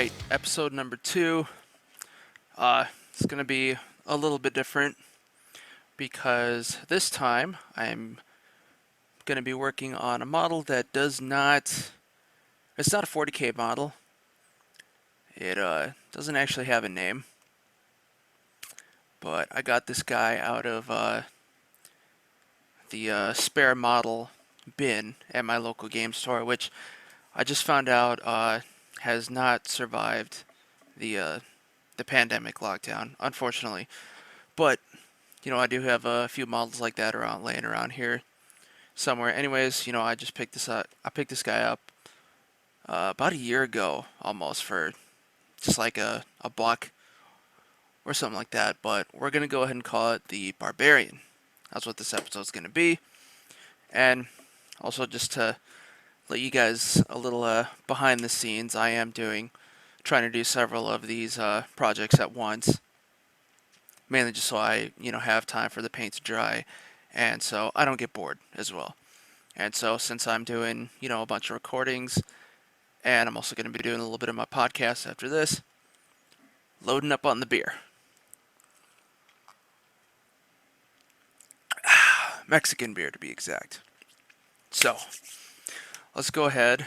Alright, episode number 2. It's going to be a little bit different because this time I'm going to be working on a model that it's not a 40K model. It doesn't actually have a name, but I got this guy out of the spare model bin at my local game store, which I just found out has not survived the pandemic lockdown, unfortunately. But I do have a few models like that laying around here somewhere. Anyways, I just picked this up. I picked this guy up about a year ago, almost, for just like a buck or something like that. But we're gonna go ahead and call it the Barbarian. That's what this episode's gonna be. And also, just to let you guys a little behind the scenes, I am trying to do several of these projects at once, mainly just so I have time for the paint to dry, and so I don't get bored as well. And so since I'm doing a bunch of recordings, and I'm also going to be doing a little bit of my podcast after this, loading up on the beer. Mexican beer, to be exact. So let's go ahead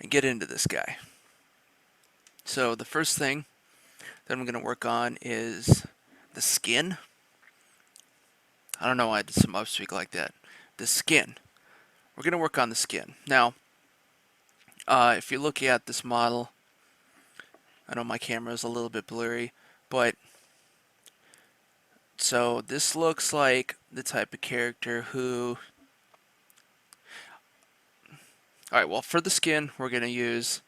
and get into this guy. So the first thing that I'm going to work on is the skin. I don't know why I did some upspeak like that. The skin. We're going to work on the skin. Now, if you look at this model, I know my camera is a little bit blurry, but so this looks like the type of character who... Alright, well, for the skin, we're going to use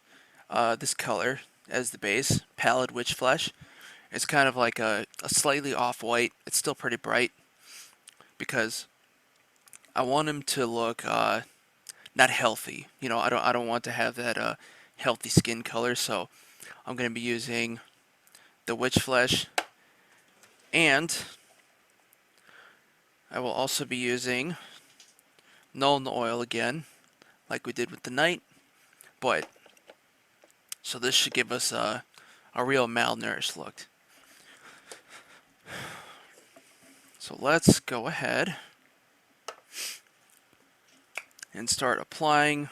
this color as the base, Pallid Witch Flesh. It's kind of like a slightly off-white. It's still pretty bright because I want him to look not healthy. I don't want to have that healthy skin color, so I'm going to be using the Witch Flesh, and I will also be using Nuln Oil again, like we did with the Knight, but so this should give us a real malnourished look. So let's go ahead and start applying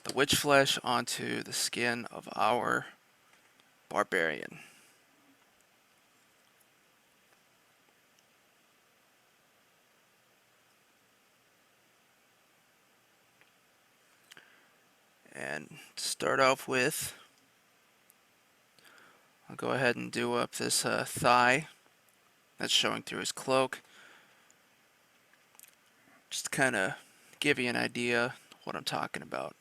the Witch Flesh onto the skin of our Barbarian. And to start off with, I'll go ahead and do up this thigh that's showing through his cloak, just to kind of give you an idea of what I'm talking about.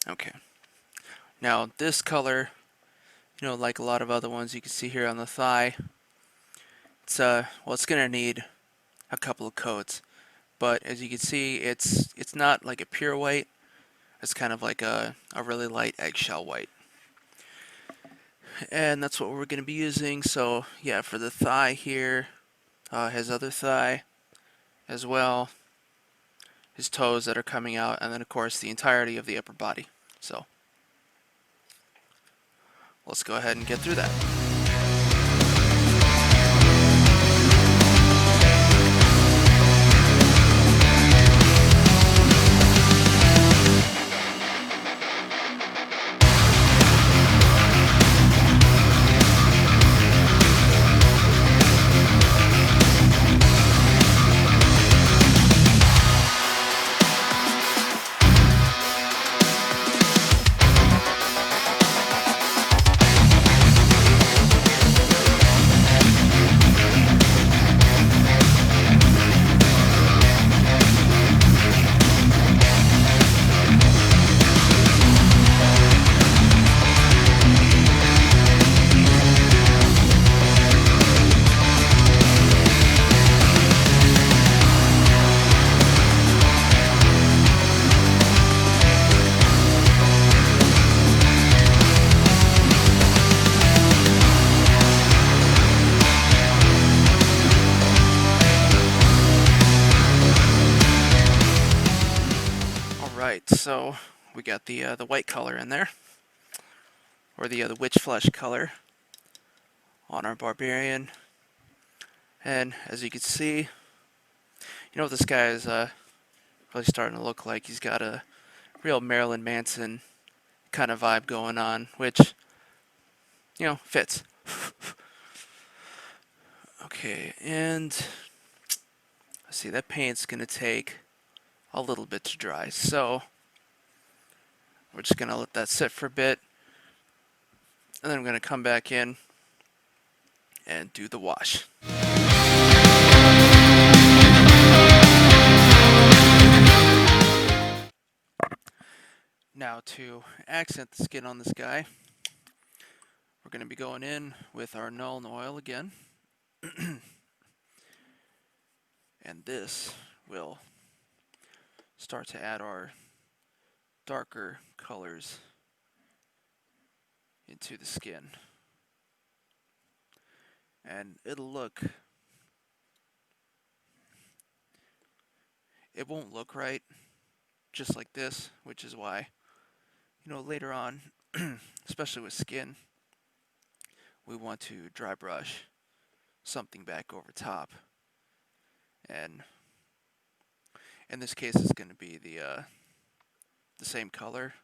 Okay, now this color, like a lot of other ones you can see here on the thigh, it's it's gonna need a couple of coats, but as you can see, it's not like a pure white. It's kind of like a really light eggshell white, and that's what we're gonna be using. So yeah, for the thigh here, his other thigh as well, his toes that are coming out, and then of course the entirety of the upper body. So let's go ahead and get through that. Alright, so we got the white color in there, or the witch flesh color on our Barbarian. And as you can see, you know what this guy is really starting to look like. He's got a real Marilyn Manson kind of vibe going on, which, you know, fits. Okay, and let's see, that paint's gonna take a little bit to dry, so we're just gonna let that sit for a bit, and then I'm gonna come back in and do the wash. Now to accent the skin on this guy, we're going to be going in with our Nuln oil again. And this will start to add our darker colors into the skin. And it won't look right just like this, which is why, you know, later on, especially with skin, we want to dry brush something back over top. And in this case, it's going to be the same color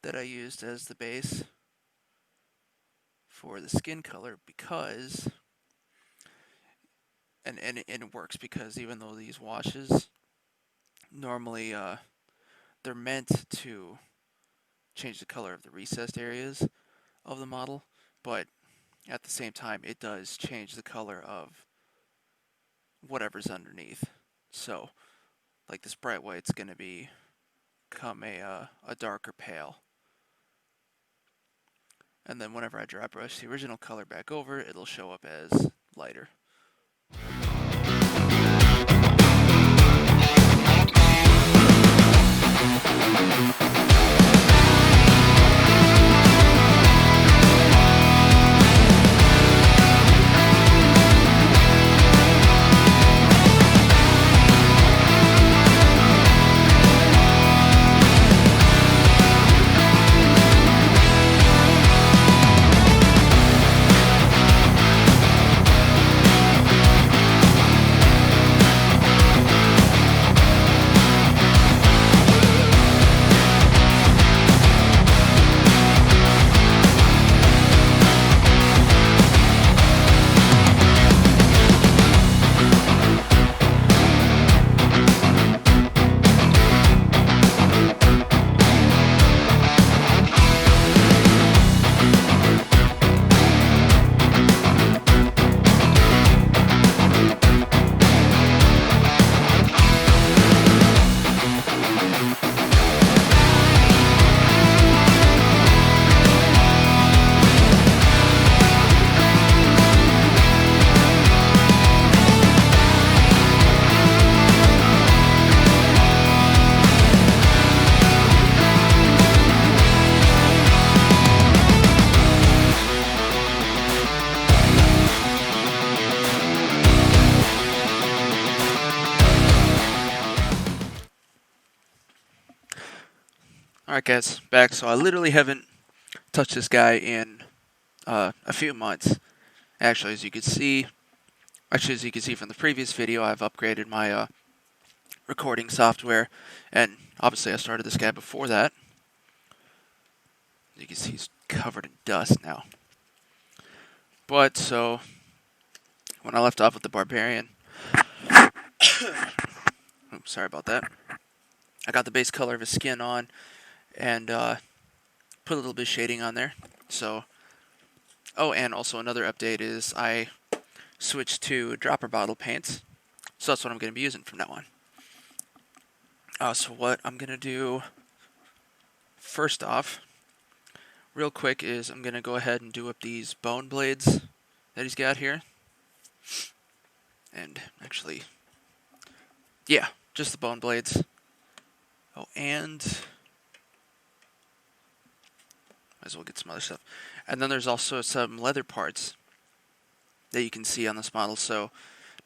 that I used as the base for the skin color, because and it works, because even though these washes normally they're meant to change the color of the recessed areas of the model, but at the same time it does change the color of whatever's underneath. So like this bright white's going to become a darker pale. And then whenever I dry brush the original color back over, it'll show up as lighter. Alright guys, back. So I literally haven't touched this guy in a few months. Actually, as you can see from the previous video, I've upgraded my recording software, and obviously I started this guy before that. You can see he's covered in dust now. But so when I left off with the Barbarian, oops, sorry about that. I got the base color of his skin on, and put a little bit of shading on there. So, oh, and also another update is I switched to dropper bottle paints. So that's what I'm going to be using from now on. So what I'm going to do first off, real quick, is I'm going to go ahead and do up these bone blades that he's got here. And actually, yeah, just the bone blades. Oh, and might as well get some other stuff. And then there's also some leather parts that you can see on this model. So,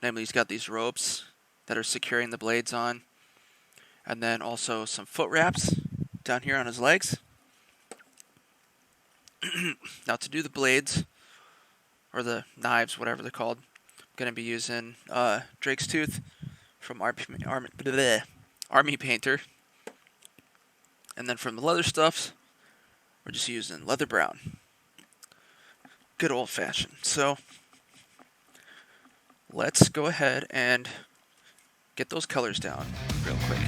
namely, he's got these ropes that are securing the blades on. And then also some foot wraps down here on his legs. Now to do the blades, or the knives, whatever they're called, I'm going to be using Drake's Tooth from Army Painter. And then from the leather stuffs, we're just using leather brown. Good old fashioned. So let's go ahead and get those colors down real quick.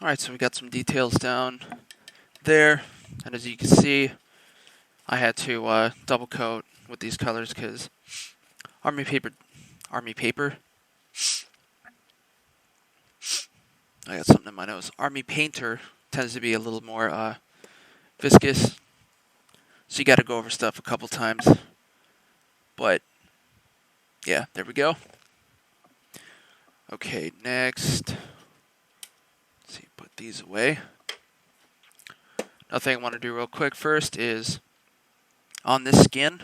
Alright, so we got some details down there, and as you can see, I had to double coat with these colors because Army Paper, I got something in my nose. Army Painter tends to be a little more viscous, so you got to go over stuff a couple times. But yeah, there we go. Okay, next. Let's see, put these away. Another thing I want to do real quick first is on this skin.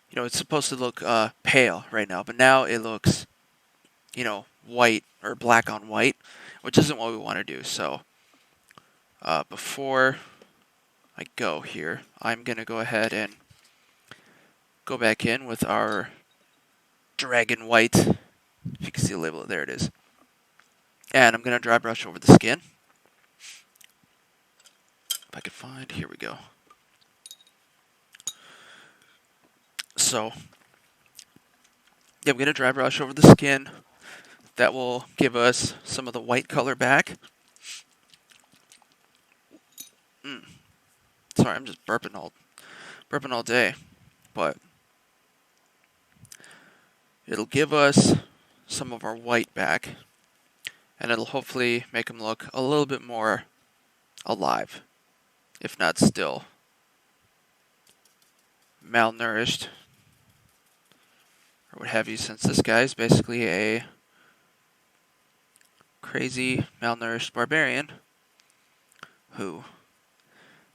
You know, it's supposed to look pale right now, but now it looks, you know, white or black on white, which isn't what we want to do. So before I go here, I'm going to go ahead and go back in with our dragon white. If you can see the label, there it is. And I'm going to dry brush over the skin. If I could find, here we go. So, yeah, I'm going to dry brush over the skin. That will give us some of the white color back. Sorry, I'm just burping all day. But it'll give us some of our white back. And it'll hopefully make them look a little bit more alive, if not still malnourished, or what have you, since this guy is basically a crazy, malnourished barbarian who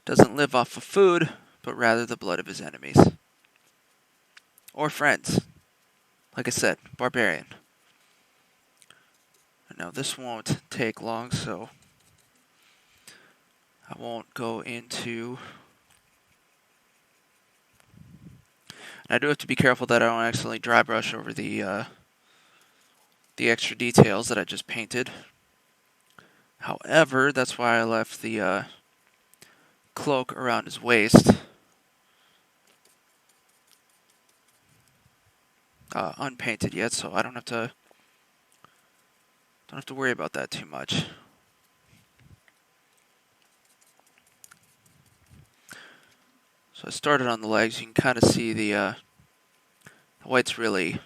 doesn't live off of food, but rather the blood of his enemies. Or friends. Like I said, barbarian. Now this won't take long, so I won't go into... And I do have to be careful that I don't accidentally dry brush over the extra details that I just painted. However, that's why I left the cloak around his waist unpainted yet, so I don't have to worry about that too much. So I started on the legs. You can kind of see the white's really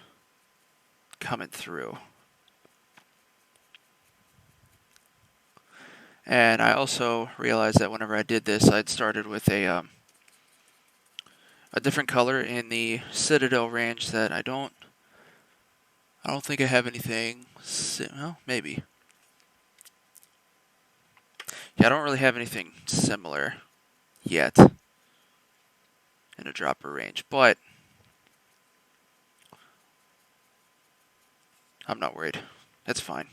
coming through. And I also realized that whenever I did this, I'd started with a different color in the Citadel range that I don't think I have anything. Well, maybe. Yeah, I don't really have anything similar yet in a dropper range, but I'm not worried. That's fine.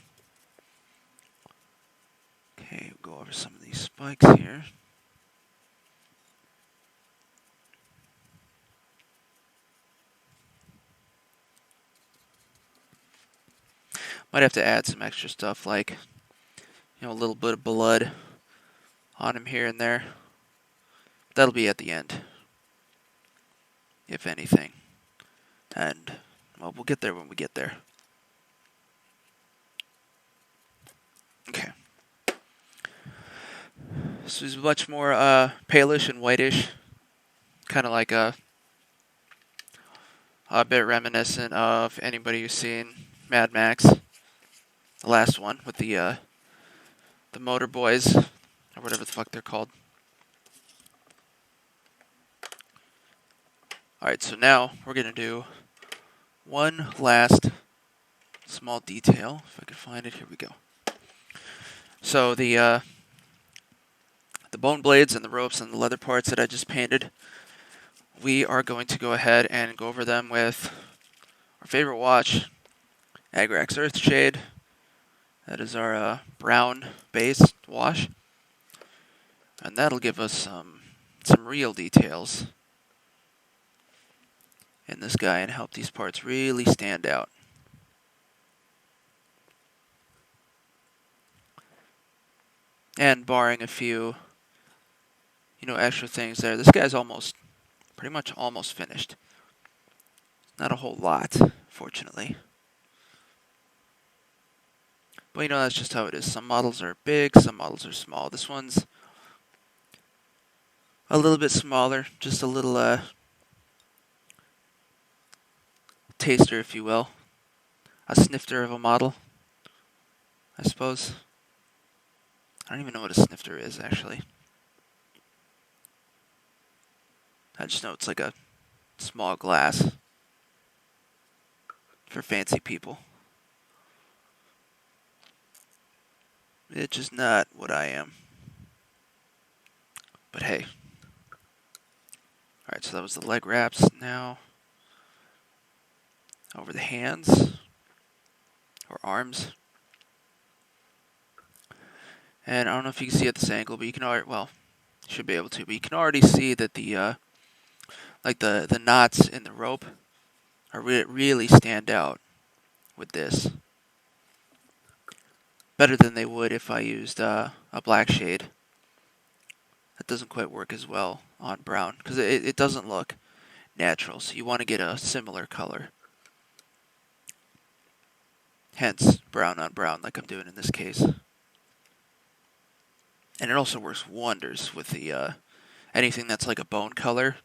Okay, we'll go over some of these spikes here. Might have to add some extra stuff like, a little bit of blood on him here and there. That'll be at the end, if anything. And, well, we'll get there when we get there. Okay. So he's much more palish and whitish. Kind of like a bit reminiscent of anybody who's seen Mad Max. The last one with the motor boys, or whatever the fuck they're called. Alright, so now we're going to do one last small detail. If I can find it, here we go. So the bone blades and the ropes and the leather parts that I just painted, we are going to go ahead and go over them with our favorite watch, Agrax Earthshade. That is our brown base wash. And that'll give us some real details in this guy and help these parts really stand out. And barring a few, extra things there, this guy's pretty much almost finished. Not a whole lot, fortunately. But that's just how it is. Some models are big, some models are small. This one's a little bit smaller, just a little taster, if you will. A snifter of a model, I suppose. I don't even know what a snifter is, actually. I just know it's like a small glass for fancy people. It's just not what I am. But hey. Alright, so that was the leg wraps. Now, over the hands, or arms. And I don't know if you can see at this angle, but you can already, well, you should be able to, but you can already see that the knots in the rope are really stand out with this. Better than they would if I used a black shade. That doesn't quite work as well on brown, because it doesn't look natural, so you want to get a similar color. Hence, brown on brown, like I'm doing in this case. And it also works wonders with the anything that's like a bone color.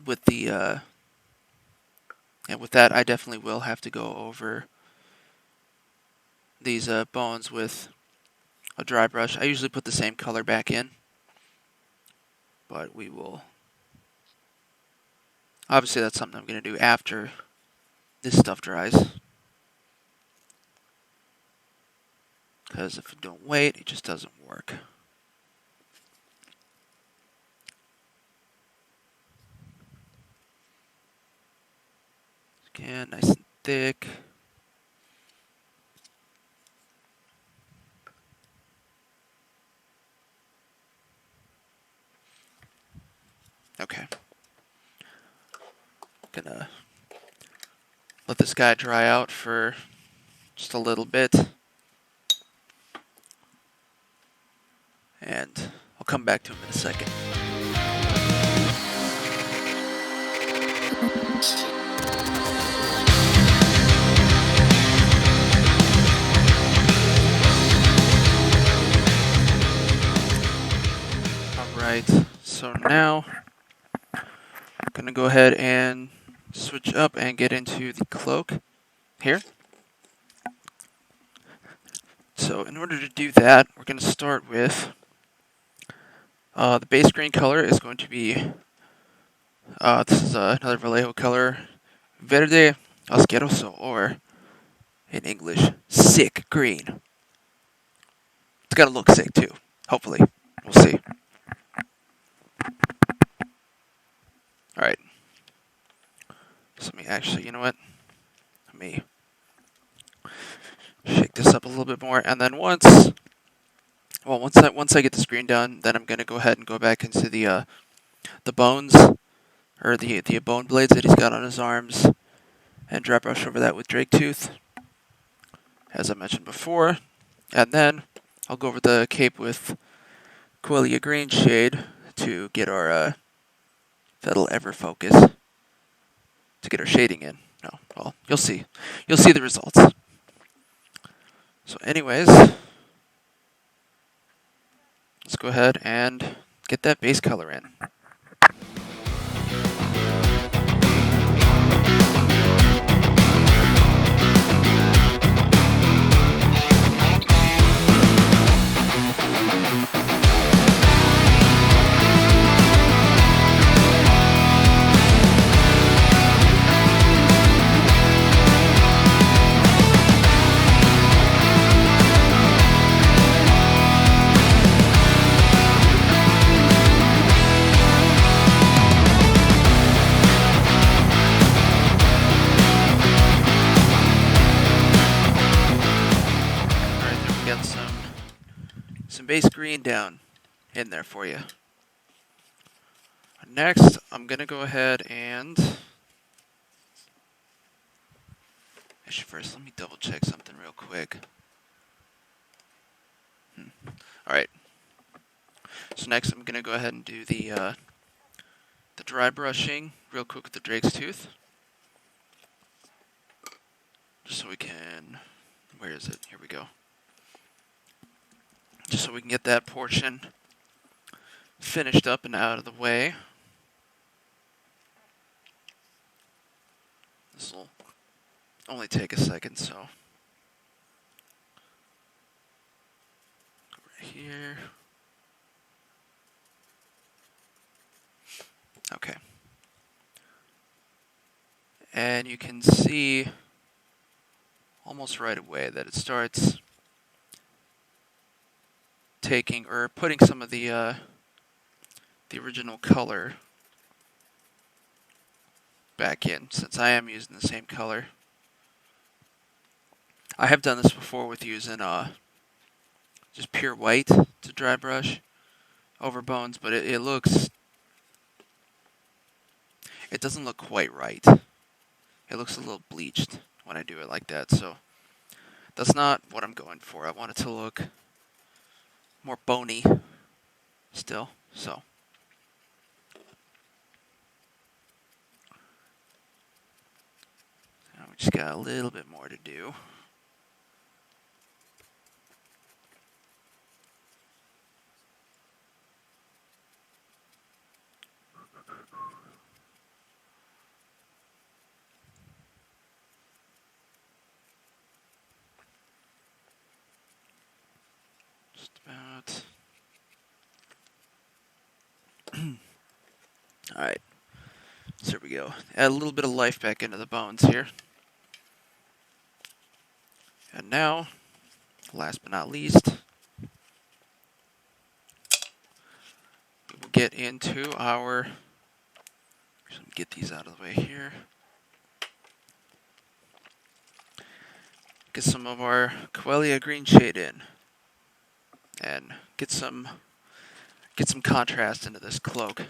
With the and with that, I definitely will have to go over these bones with a dry brush. I usually put the same color back in, but we will. Obviously, that's something I'm going to do after this stuff dries. Because if you don't wait, it just doesn't work. Again, nice and thick. Okay. Gonna let this guy dry out for just a little bit. And I'll come back to him in a second. Alright, so now I'm going to go ahead and switch up and get into the cloak here. So in order to do that, we're going to start with the base green color is going to be, this is another Vallejo color, Verde Asqueroso, or in English, sick green. gotta look sick too. Hopefully. We'll see. Alright. So let me actually, you know what? Let me shake this up a little bit more, and then once I get the screen done, then I'm gonna go ahead and go back into the bones, or the bone blades that he's got on his arms, and dry brush over that with Drake Tooth, as I mentioned before, and then I'll go over the cape with Quellia Green Shade to get our that'll ever focus to get our shading in. No, well, you'll see the results. So anyways, let's go ahead and get that base color in. Some base green down in there for you. Next, I'm going to go ahead and... Actually, first, let me double check something real quick. Alright. So next, I'm going to go ahead and do the dry brushing real quick with the Drake's Tooth. Just so we can... Where is it? Here we go. Just so we can get that portion finished up and out of the way. This will only take a second, so. Go right here. Okay. And you can see almost right away that it starts taking or putting some of the original color back in, since I am using the same color. I have done this before with using just pure white to dry brush over bones, but it doesn't look quite right. It looks a little bleached when I do it like that, so that's not what I'm going for. I want it to look more bony still, so. Now we just got a little bit more to do. Just about. Alright, so here we go. Add a little bit of life back into the bones here. And now, last but not least, we will get into our, get these out of the way here. Get some of our Quellia Green Shade in. And get some contrast into this cloak.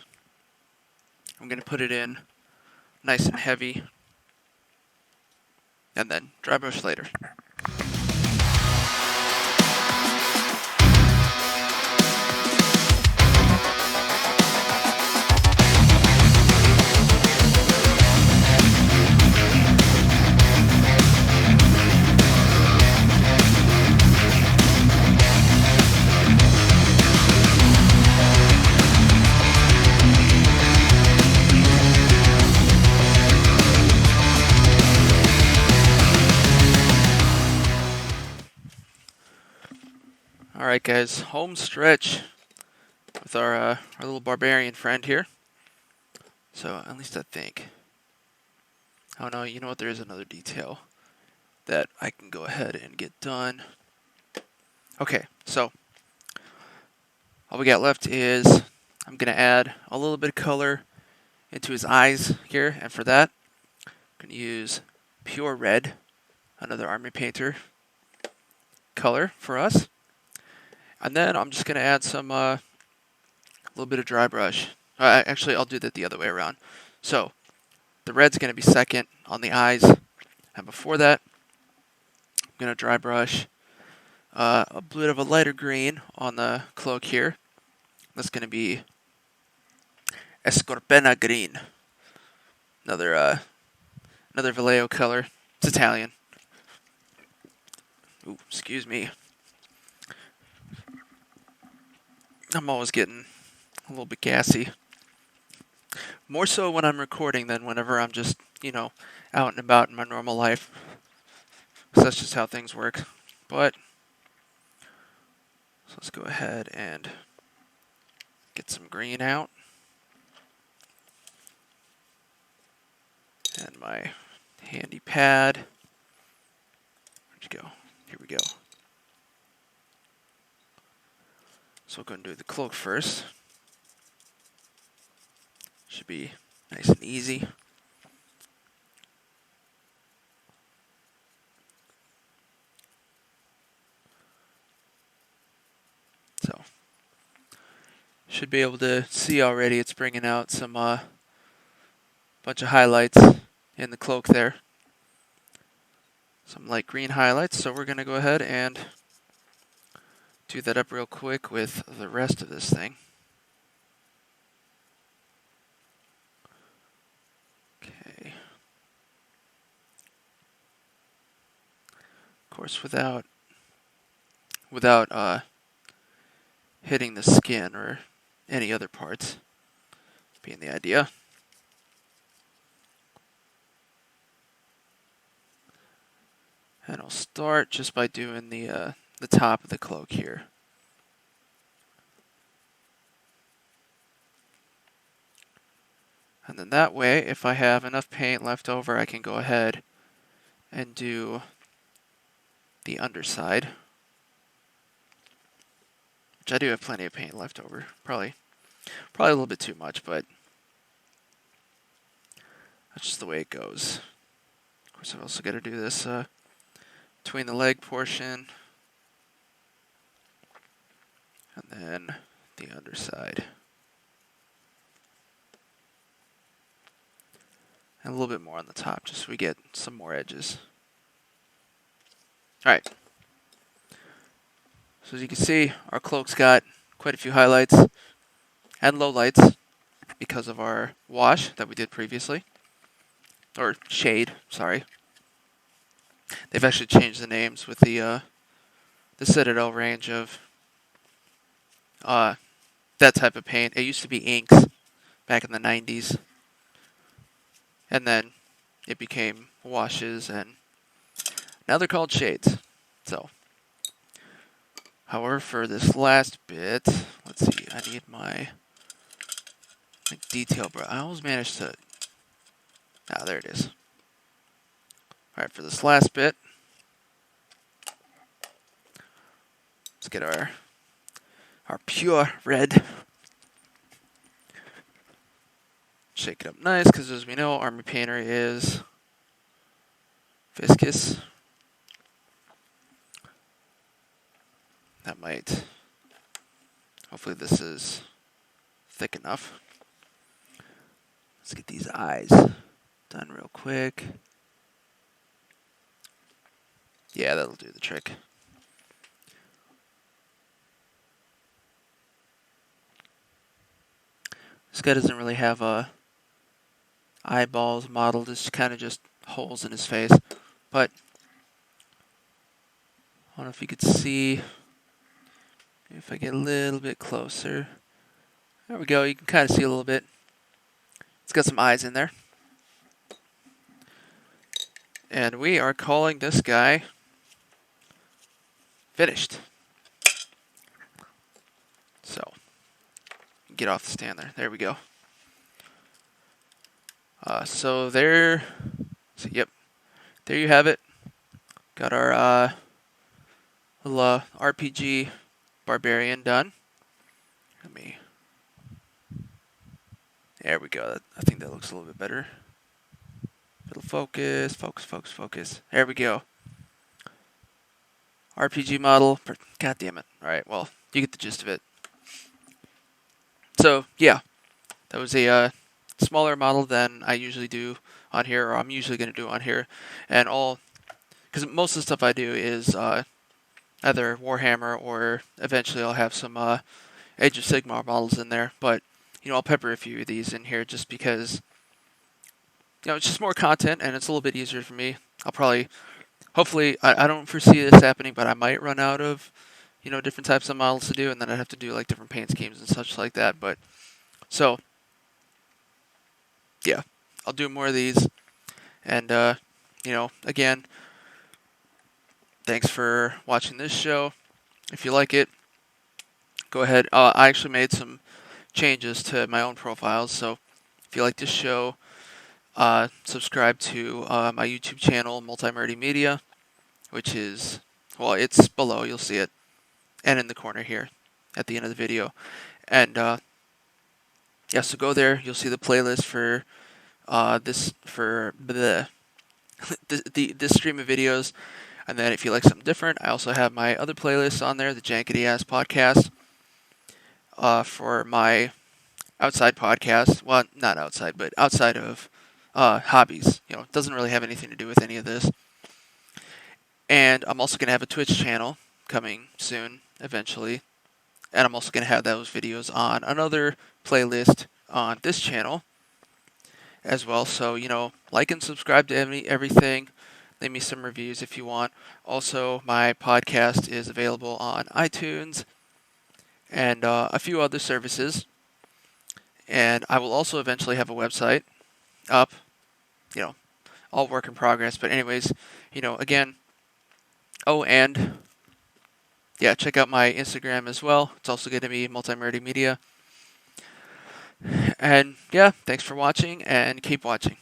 I'm going to put it in nice and heavy, and then dry brush later. Alright guys, home stretch with our little barbarian friend here. So, at least I think. Oh no, you know what, there is another detail that I can go ahead and get done. Okay, so All we got left is I'm going to add a little bit of color into his eyes here, and for that, I'm going to use pure red, another army painter color for us. And then I'm just going to add some a little bit of dry brush. Actually, I'll do that the other way around. So the red's going to be second on the eyes, and before that, I'm going to dry brush a bit of a lighter green on the cloak here. That's going to be Escorpena green. Another Vallejo color. It's Italian. Ooh, excuse me. I'm always getting a little bit gassy. More so when I'm recording than whenever I'm just, out and about in my normal life. So that's just how things work. But, so let's go ahead and get some green out. And my handy pad. Where'd you go? Here we go. So we'll go and do the cloak first. Should be nice and easy. So, should be able to see already it's bringing out some bunch of highlights in the cloak there. Some light green highlights, so we're going to go ahead and do that up real quick with the rest of this thing. Okay. Of course, without hitting the skin or any other parts being the idea. And I'll start just by doing the top of the cloak here. And then that way, if I have enough paint left over, I can go ahead and do the underside. Which I do have plenty of paint left over. Probably a little bit too much, but that's just the way it goes. Of course, I've also got to do this between the leg portion and then the underside. And a little bit more on the top, just so we get some more edges. Alright. So as you can see, our cloak's got quite a few highlights and lowlights because of our wash that we did previously. Or shade, sorry. They've actually changed the names with the Citadel range of that type of paint. It used to be inks back in the 90s. And then it became washes, and now they're called shades. So, however, for this last bit, let's see, I need my detail brush. I always managed to... Ah, there it is. Alright, for this last bit, let's get our pure red. Shake it up nice, because as we know, Army Painter is viscous. That might... Hopefully this is thick enough. Let's get these eyes done real quick. Yeah, that'll do the trick. This guy doesn't really have eyeballs modeled. It's kind of just holes in his face. But I don't know if you could see. If I get a little bit closer. There we go. You can kind of see a little bit. It's got some eyes in there. And we are calling this guy finished. So, get off the stand there. There we go. So there, so yep, there you have it. Got our little RPG Barbarian done. Let me. There we go. I think that looks a little bit better. It'll focus, focus, focus, focus. There we go. RPG model. God damn it. All right. Well, you get the gist of it. So yeah, that was a smaller model than I usually do on here, or I'm usually going to do on here, and all because most of the stuff I do is either Warhammer or eventually I'll have some Age of Sigmar models in there. But I'll pepper a few of these in here just because it's just more content and it's a little bit easier for me. I'll probably, hopefully, I don't foresee this happening, but I might run out of different types of models to do, and then I'd have to do like different paint schemes and such like that. But so yeah, I'll do more of these, and again, thanks for watching this show. If you like it, go ahead. I actually made some changes to my own profiles, so if you like this show, subscribe to my YouTube channel, Multi-Murdy Media, which is, well, it's below. You'll see it, and in the corner here at the end of the video. And yeah, so go there. You'll see the playlist for this for the this stream of videos. And then if you like something different, I also have my other playlists on there, the Jankety Ass Podcast, for my outside podcast. Well, not outside, but outside of hobbies. It doesn't really have anything to do with any of this. And I'm also going to have a Twitch channel coming soon, eventually. And I'm also going to have those videos on another playlist on this channel as well. So, like and subscribe to everything. Leave me some reviews if you want. Also, my podcast is available on iTunes and a few other services. And I will also eventually have a website up. All work in progress. But anyways, again. Oh, and yeah, check out my Instagram as well. It's also going to be Multi-Murdy Media. And yeah, thanks for watching and keep watching.